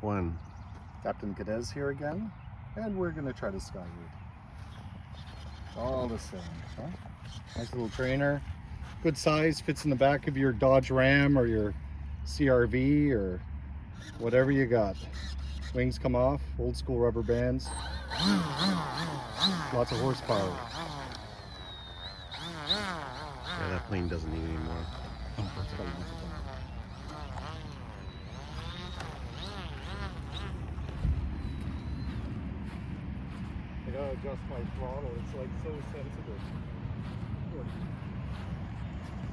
1. Captain Cadez here again, and we're gonna try to Skyward. All the same, huh? Nice little trainer, good size, fits in the back of your Dodge Ram or your CRV or whatever you got. Wings come off, old school rubber bands, lots of horsepower. Yeah, that plane doesn't need any more. Oh, that's what I wanted to do. I gotta adjust my throttle, it's like so sensitive.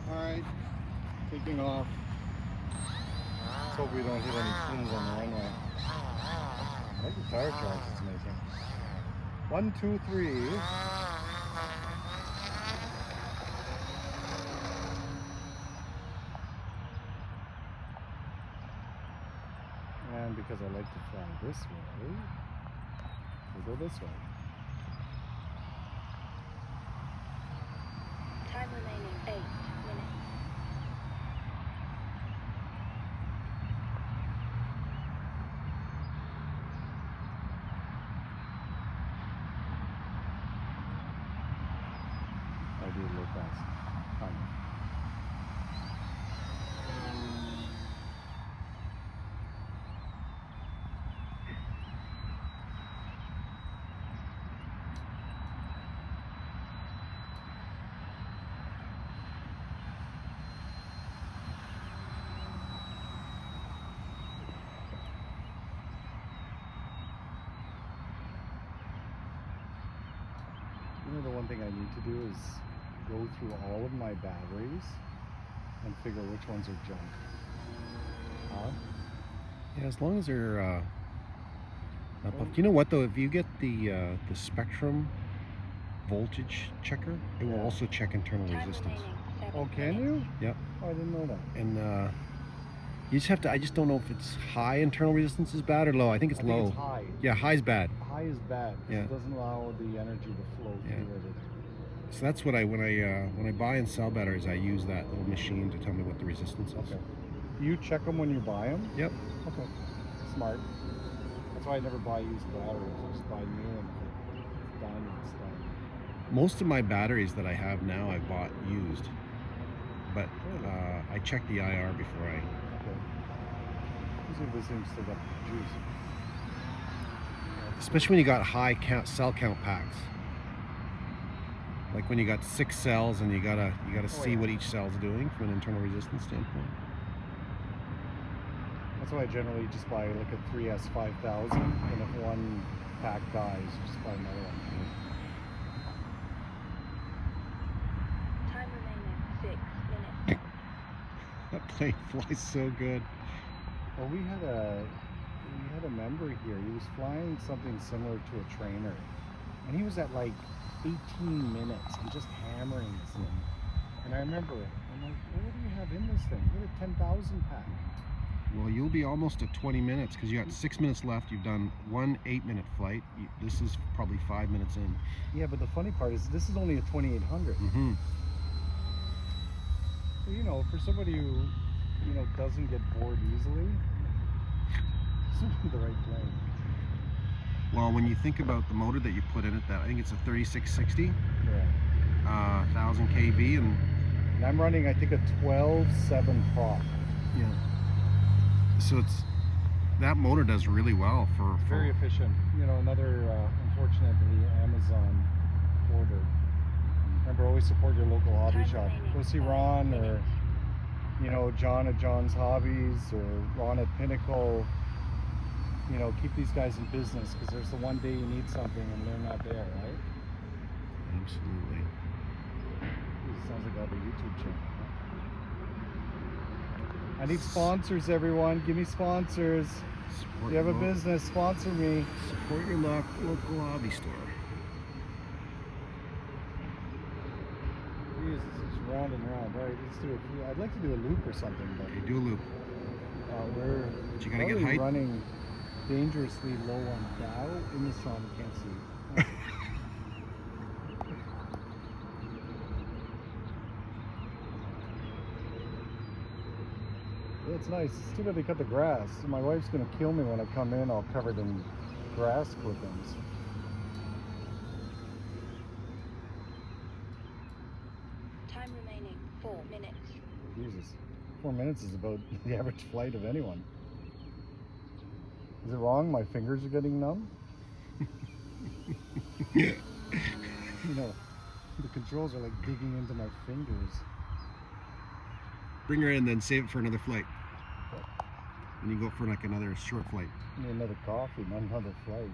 Alright, taking off. Let's hope we don't hit any pins on the runway. I like the tire tracks, it's amazing. 1, 2, 3. And because I like to fly this way, we'll go this way. Time remaining 8 minutes. I do a little fast. Kind of. You know, the one thing I need to do is go through all of my batteries and figure which ones are junk. Huh? Yeah, as long as they're up. You know what though? If you get the Spectrum voltage checker, it will also check internal Time resistance. remaining 7 Oh, can you? Yep. Oh, I didn't know that. And you just have to. I just don't know if it's high internal resistance is bad or low. I think it's I think low. it's high. Yeah, high's bad. High is bad. 'Cause Yeah. It doesn't allow the energy to flow Yeah. through it. So that's what when I buy and sell batteries, I use that little machine to tell me what the resistance is. Okay. Do you check them when you buy them? Yep. Okay. Smart. That's why I never buy used batteries. I just buy new, and if it's done, it's done. Most of my batteries that I have now, I bought used, but Really? I check the IR before I. Okay. Let's see if this thing's still got juice. Especially when you got high cell count packs. Like when you got 6 cells and you gotta see yeah. what each cell's doing from an internal resistance standpoint. That's why I generally just buy like a 3S 5000, and if one pack dies, you just buy another one. Time remaining 6 minutes. That plane flies so good. Well, we had a member here. He was flying something similar to a trainer, and he was at like 18 minutes and just hammering this thing. And I remember, I'm like, what do you have in this thing? We had a 10,000 pack. Well, you'll be almost at 20 minutes because you got 6 minutes left. You've done one 8-minute flight. This is probably 5 minutes in. Yeah, but the funny part is this is only a 2800. Mm-hmm. So, you know, for somebody who, you know, doesn't get bored easily, this would be the right plane. Well, when you think about the motor that you put in it, I think it's a 3660, Yeah. 1000 kV, and I'm running, I think, a 12.7 prop. yeah. So that motor does really well for Very efficient. You know, another unfortunately Amazon order. Remember, always support your local hobby Time shop. remaining Go see 5 Ron, or minutes. you know, John at John's Hobbies, or Ron at Pinnacle. You know, keep these guys in business, because there's the one day you need something and they're not there, right? Absolutely. It sounds like I have a YouTube channel. I need sponsors, everyone. Give me sponsors. Support If you have a your business, sponsor me. Support your local hobby store. Jesus, it's round and round. All right, let's do it. I'd like to do a loop or something, but Okay, do a loop. we're But you gotta get probably height. running dangerously low on Dow in this song. We can't see. It's nice. It's too bad they cut the grass. My wife's gonna kill me when I come in all covered in grass clippings. Time remaining 4 minutes. Jesus. 4 minutes is about the average flight of anyone. Is it wrong? My fingers are getting numb? You know, the controls are like digging into my fingers. Bring her in, then save it for another flight. And you go for like another short flight. Need another coffee, not another flight.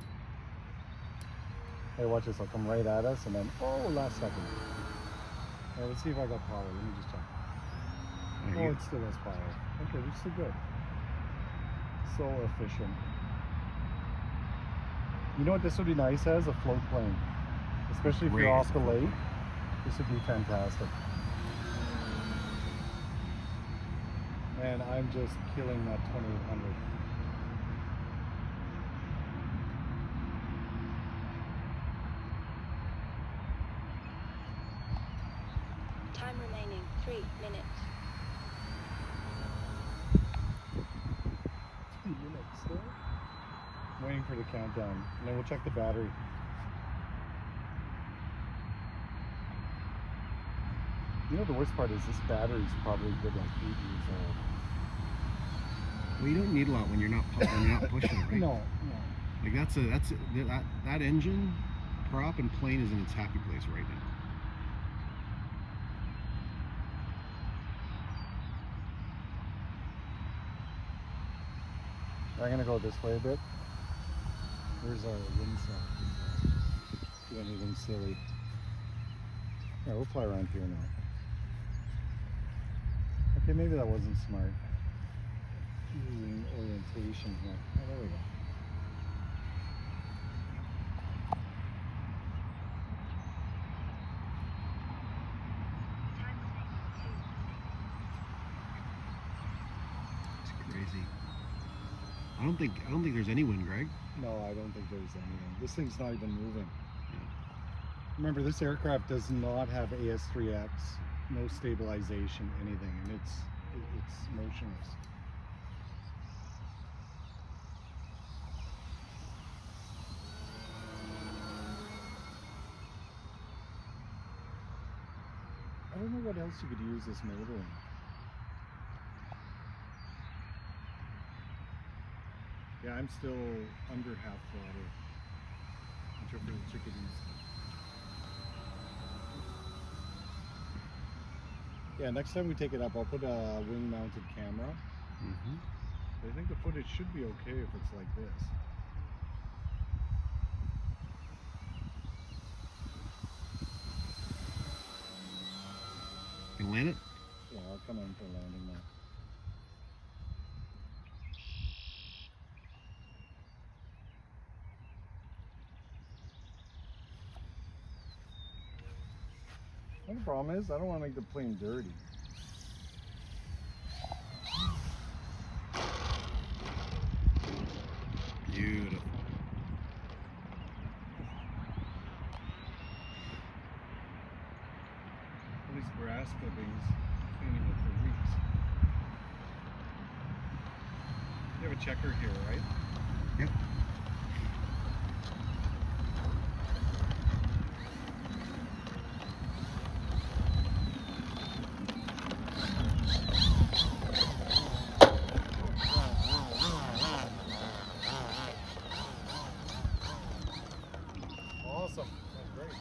Hey, watch this. I'll come right at us and then, oh, last second. All right, let's see if I got power. Let me just check. Yeah, Oh, you- it still has power. Okay, we're still good. So efficient. You know what this would be nice as? A float plane. Especially if Great you're as off a the float lake. This would be fantastic. And I'm just killing that 2800. Time remaining 3 minutes. 2 minutes still. Waiting for the countdown. And then we'll check the battery. You know the worst part is this battery's probably good like 8 years old. Well, you don't need a lot when you're not pushing it, right? No. Like that engine prop and plane is in its happy place right now. I'm gonna go this way a bit. Where's our windsock? Do anything silly. Yeah, we'll fly around here now. Okay, maybe that wasn't smart. Using orientation here. Oh, there we go. Time remaining 2 minutes. It's crazy. I don't think there's any wind, Greg. No, I don't think there's anything. This thing's not even moving. Remember, this aircraft does not have AS3X, no stabilization, anything, and it's motionless. I don't know what else you could use this motor in. Yeah, I'm still under half throttle. Until for the chickadees. Yeah, next time we take it up, I'll put a wing-mounted camera. I think the footage should be okay if it's like this. You can land it. Yeah, I'll come in for landing now. Well, the problem is, I don't want to make the plane dirty. Beautiful. All these grass clippings, cleaning it for weeks. You have a checker here, right? Yep. Awesome. That's great.